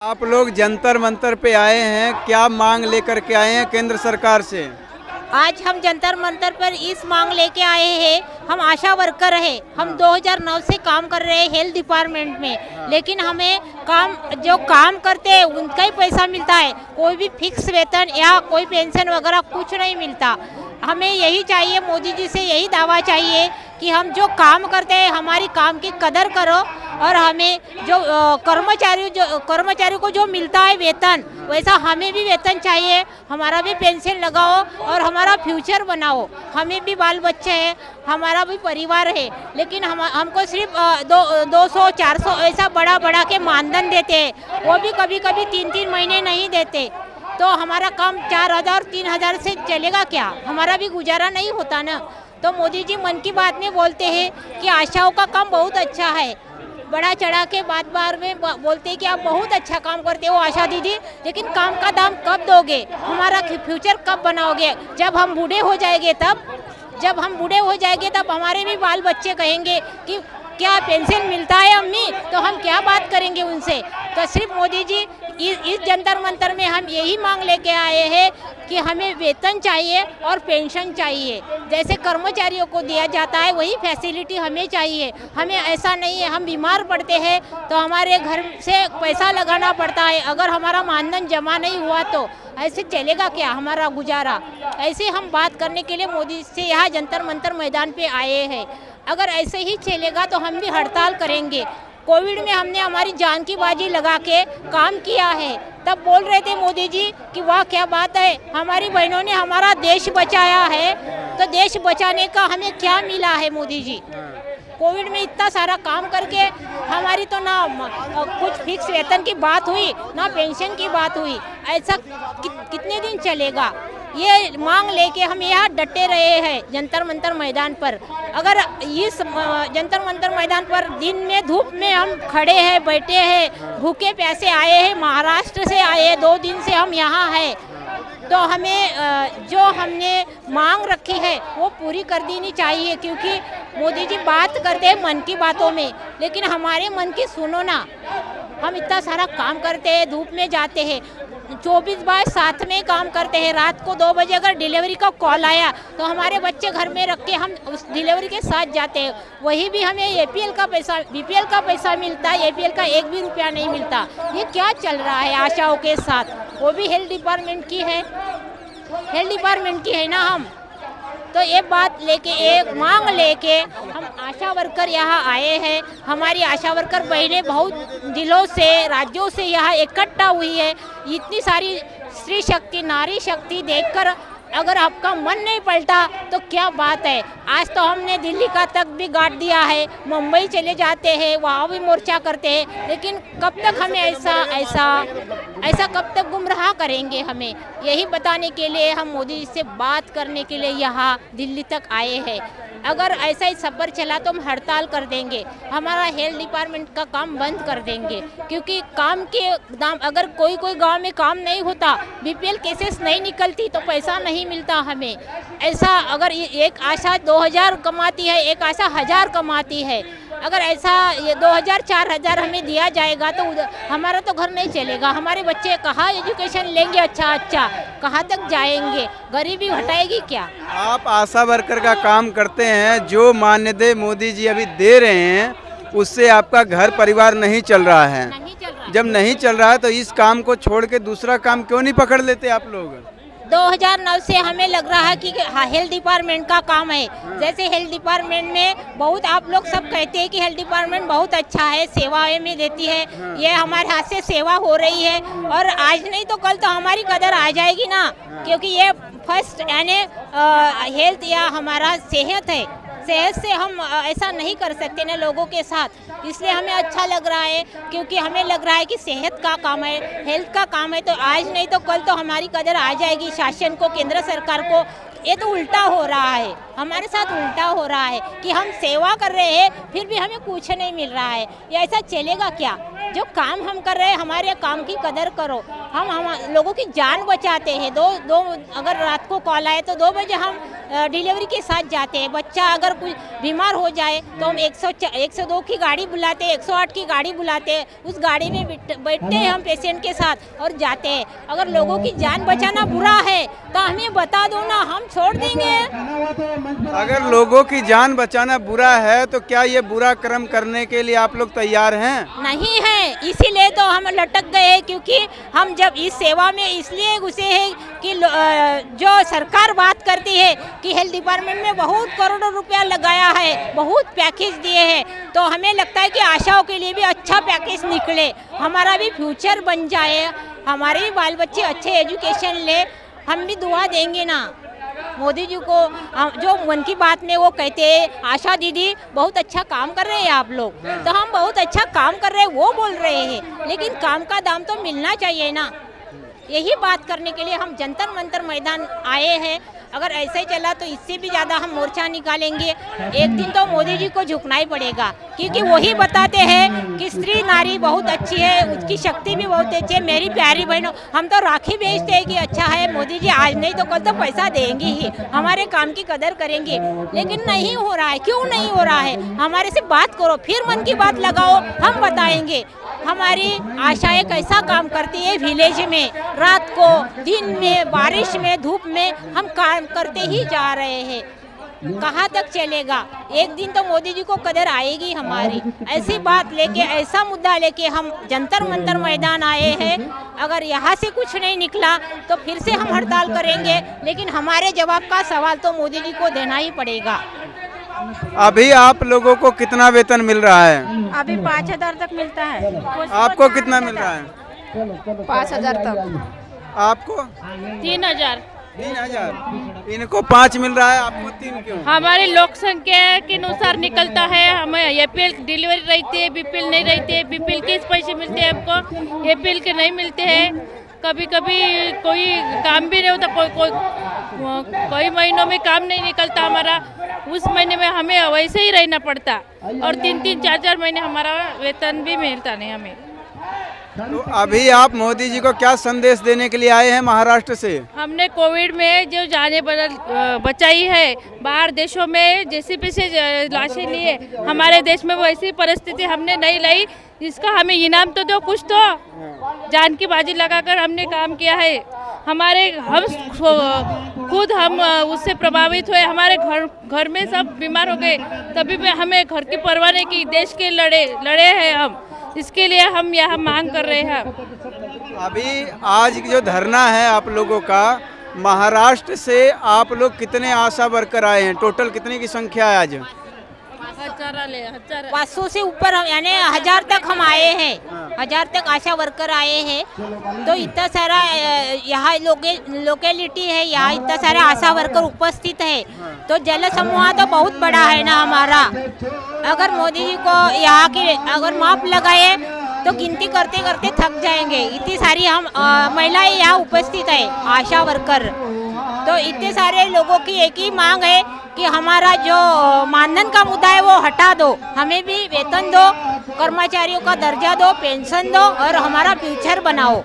आप लोग जंतर मंतर पे आए हैं, क्या मांग लेकर के आए हैं केंद्र सरकार से? आज हम जंतर मंतर पर इस मांग लेके आए हैं। हम आशा वर्कर हैं। हम 2009 से काम कर रहे हैं हेल्थ डिपार्टमेंट में, लेकिन हमें जो काम करते हैं उनका ही पैसा मिलता है। कोई भी फिक्स वेतन या कोई पेंशन वगैरह कुछ नहीं मिलता। हमें यही चाहिए, मोदी जी से यही दावा चाहिए कि हम जो काम करते हैं हमारी काम की कदर करो, और हमें जो कर्मचारियों को जो मिलता है वेतन, वैसा हमें भी वेतन चाहिए। हमारा भी पेंशन लगाओ और हमारा फ्यूचर बनाओ। हमें भी बाल बच्चे हैं, हमारा भी परिवार है, लेकिन हमको सिर्फ 200-400 ऐसा बड़ा के मानधन देते हैं। वो भी कभी कभी 3-3 महीने नहीं देते। तो हमारा काम 4,000-3,000 से चलेगा क्या? हमारा भी गुजारा नहीं होता ना। तो मोदी जी मन की बात में बोलते हैं कि आशाओं का काम बहुत अच्छा है। बड़ा चढ़ा के बार में बोलते हैं कि आप बहुत अच्छा काम करते हो आशा दीदी, लेकिन काम का दाम कब दोगे? हमारा फ्यूचर कब बनाओगे? जब हम बूढ़े हो जाएंगे तब हमारे भी बाल बच्चे कहेंगे कि क्या पेंशन मिलता है अम्मी, तो हम क्या बात करेंगे उनसे? तो सिर्फ मोदी जी इस जंतर मंतर में हम यही मांग लेके आए हैं कि हमें वेतन चाहिए और पेंशन चाहिए। जैसे कर्मचारियों को दिया जाता है वही फैसिलिटी हमें चाहिए। हमें ऐसा नहीं है, हम बीमार पड़ते हैं तो हमारे घर से पैसा लगाना पड़ता है। अगर हमारा मानधन जमा नहीं हुआ तो ऐसे चलेगा क्या हमारा गुजारा? ऐसे हम बात करने के लिए मोदी से यहाँ जंतर मंतर मैदान पे आए हैं। अगर ऐसे ही चलेगा तो हम भी हड़ताल करेंगे। कोविड में हमने हमारी जान की बाजी लगा के काम किया है, तब बोल रहे थे मोदी जी कि वाह क्या बात है, हमारी बहनों ने हमारा देश बचाया है। तो देश बचाने का हमें क्या मिला है मोदी जी? कोविड में इतना सारा काम करके हमारी तो ना कुछ फिक्स वेतन की बात हुई, ना पेंशन की बात हुई। ऐसा कितने दिन चलेगा? ये मांग लेके हम यहाँ डटे रहे हैं जंतर मंतर मैदान पर। अगर इस जंतर मंतर मैदान पर दिन में धूप में हम खड़े हैं, बैठे हैं, भूखे प्यासे आए हैं, महाराष्ट्र से आए हैं, 2 दिन से हम यहाँ हैं, तो हमें जो हमने मांग रखी है वो पूरी कर देनी चाहिए। क्योंकि मोदी जी बात करते हैं मन की बातों में, लेकिन हमारे मन की सुनो ना। हम इतना सारा काम करते हैं, धूप में जाते हैं, 24/7 में काम करते हैं। रात को 2 बजे अगर डिलीवरी का कॉल आया तो हमारे बच्चे घर में रख के हम उस डिलीवरी के साथ जाते हैं। वही भी हमें एपीएल का पैसा, बीपीएल का पैसा मिलता है, एपीएल का 1 भी रुपया नहीं मिलता। ये क्या चल रहा है आशाओं के साथ? वो भी हेल्थ डिपार्टमेंट की है ना हम। तो ये बात लेके, एक मांग लेके हम आशा वर्कर यहाँ आए हैं। हमारी आशा वर्कर बहनें बहुत जिलों से, राज्यों से यहाँ इकट्ठा हुई है। इतनी सारी स्त्री शक्ति, नारी शक्ति देखकर अगर आपका मन नहीं पलटा तो क्या बात है? आज तो हमने दिल्ली का तक भी गाड़ दिया है, मुंबई चले जाते हैं, वहाँ भी मोर्चा करते हैं, लेकिन कब तक हमें ऐसा कब तक गुमराह करेंगे? हमें यही बताने के लिए हम मोदी जी से बात करने के लिए यहाँ दिल्ली तक आए हैं। अगर ऐसा ही सफ़र चला तो हम हड़ताल कर देंगे, हमारा हेल्थ डिपार्टमेंट का काम बंद कर देंगे। क्योंकि काम के दाम, अगर कोई गांव में काम नहीं होता, बीपीएल केसेस नहीं निकलती तो पैसा नहीं मिलता हमें। ऐसा अगर एक आशा 2,000 कमाती है, एक आशा 1,000 कमाती है, अगर ऐसा ये 2,000-4,000 हमें दिया जाएगा तो हमारा तो घर नहीं चलेगा। हमारे बच्चे कहाँ एजुकेशन लेंगे? अच्छा कहाँ तक जाएंगे? गरीबी हटाएगी क्या? आप आशा वर्कर का काम करते हैं, जो मानदेय मोदी जी अभी दे रहे हैं उससे आपका घर परिवार नहीं चल रहा है। जब नहीं चल रहा है तो इस काम को छोड़ के दूसरा काम क्यों नहीं पकड़ लेते आप लोग? 2009 से हमें लग रहा है कि हेल्थ डिपार्टमेंट का काम है। जैसे हेल्थ डिपार्टमेंट में बहुत, आप लोग सब कहते हैं कि हेल्थ डिपार्टमेंट बहुत अच्छा है, सेवाएं में देती है। ये हमारे हाथ से सेवा हो रही है, और आज नहीं तो कल तो हमारी कदर आ जाएगी ना। क्योंकि ये फर्स्ट यानी हेल्थ या हमारा सेहत है। सेहत से हम ऐसा नहीं कर सकते ना लोगों के साथ, इसलिए हमें अच्छा लग रहा है। क्योंकि हमें लग रहा है कि सेहत का काम है, हेल्थ का काम है, तो आज नहीं तो कल तो हमारी कदर आ जाएगी शासन को, केंद्र सरकार को। ये तो उल्टा हो रहा है, हमारे साथ उल्टा हो रहा है कि हम सेवा कर रहे हैं फिर भी हमें कुछ नहीं मिल रहा है। ये ऐसा चलेगा क्या? जो काम हम कर रहे हैं हमारे काम की कदर करो। हम लोगों की जान बचाते हैं। दो अगर रात को कॉल आए तो 2 बजे हम डिलीवरी के साथ जाते हैं। बच्चा अगर कुछ बीमार हो जाए तो हम 102 की गाड़ी बुलाते हैं, 108 की गाड़ी बुलाते हैं, उस गाड़ी में बैठते हैं हम पेशेंट के साथ और जाते हैं। अगर लोगों की जान बचाना बुरा है तो हमें बता दो ना, हम छोड़ देंगे। अगर लोगों की जान बचाना बुरा है तो क्या ये बुरा कर्म करने के लिए आप लोग तैयार हैं? नहीं है, इसीलिए तो हम लटक गए हैं, क्योंकि हम जब इस सेवा में इसलिए घुसे हैं कि जो सरकार बात करती है कि हेल्थ डिपार्टमेंट में बहुत करोड़ों रुपया लगाया है, बहुत पैकेज दिए हैं, तो हमें लगता है कि आशाओं के लिए भी अच्छा पैकेज निकले, हमारा भी फ्यूचर बन जाए, हमारे भी बाल बच्चे अच्छे एजुकेशन ले, हम भी दुआ देंगे ना मोदी जी को। जो मन की बात में वो कहते हैं आशा दीदी बहुत अच्छा काम कर रहे हैं आप लोग, तो हम बहुत अच्छा काम कर रहे हैं वो बोल रहे हैं, लेकिन काम का दाम तो मिलना चाहिए ना। यही बात करने के लिए हम जंतर मंतर मैदान आए हैं। अगर ऐसे ही चला तो इससे भी ज़्यादा हम मोर्चा निकालेंगे। एक दिन तो मोदी जी को झुकना ही पड़ेगा, क्योंकि वही बताते हैं कि स्त्री नारी बहुत अच्छी है, उसकी शक्ति भी बहुत अच्छी है। मेरी प्यारी बहनों, हम तो राखी भेजते हैं कि अच्छा है मोदी जी, आज नहीं तो कल तो पैसा देंगे ही, हमारे काम की कदर करेंगे, लेकिन नहीं हो रहा है। क्यों नहीं हो रहा है? हमारे से बात करो, फिर मन की बात लगाओ, हम बताएंगे हमारी आशाएं कैसा काम करती है। विलेज में रात को, दिन में, बारिश में, धूप में हम काम करते ही जा रहे हैं। कहाँ तक चलेगा? एक दिन तो मोदी जी को कदर आएगी हमारी। ऐसी बात लेके, ऐसा मुद्दा लेके हम जंतर मंतर मैदान आए हैं। अगर यहाँ से कुछ नहीं निकला तो फिर से हम हड़ताल करेंगे, लेकिन हमारे जवाब का सवाल तो मोदी जी को देना ही पड़ेगा। अभी आप लोगों को कितना वेतन मिल रहा है? अभी 5,000 तक मिलता है। आपको कितना मिल रहा है? 5,000 तक। आपको 3,000। 3,000। इनको 5 मिल रहा है, आपको 3 क्यों? हमारी लोक संख्या के अनुसार निकलता है। हमें एपीएल डिलीवरी रहती है, बीपीएल नहीं रहती है। बीपीएल के पैसे मिलते हैं हमको, एपीएल के नहीं मिलते हैं। कभी कभी कोई काम भी नहीं होता, कोई महीनों में काम नहीं निकलता हमारा, उस महीने में हमें वैसे ही रहना पड़ता, और 3-3, 4-4 महीने हमारा वेतन भी मिलता नहीं हमें। तो अभी आप मोदी जी को क्या संदेश देने के लिए आए हैं महाराष्ट्र से? हमने कोविड में जो जाने बचाई है, बाहर देशों में जैसे पीछे लाशें लिए, हमारे देश में वैसी परिस्थिति हमने नहीं लाई, जिसका हमें इनाम तो दो, कुछ तो। जान की बाजी लगाकर हमने काम किया है। हम खुद हम उससे प्रभावित हुए, हमारे घर में सब बीमार हो गए, तभी भी हमें घर की परवाह नहीं की, देश के लड़े हैं हम, इसके लिए हम यहाँ मांग कर रहे हैं। अभी आज जो धरना है आप लोगों का, महाराष्ट्र से आप लोग कितने आशा वर्कर आए हैं? टोटल कितने की संख्या है आज? 500 से ऊपर, यानी 1000 तक हम आए हैं। 1000 तक आशा वर्कर आए हैं। तो इतना सारा यहाँ लोकेलिटी है, यहाँ इतना सारा आशा वर्कर उपस्थित है, तो जल समूह तो बहुत बड़ा है ना हमारा। अगर मोदी जी को यहाँ की अगर माप लगाए तो गिनती करते करते थक जाएंगे। इतनी सारी हम महिलाएं यहाँ उपस्थित है, आशा वर्कर। तो इतने सारे लोगों की एक ही मांग है कि हमारा जो मानधन का मुद्दा है वो हटा दो, हमें भी वेतन दो, कर्मचारियों का दर्जा दो, पेंशन दो, और हमारा फ्यूचर बनाओ।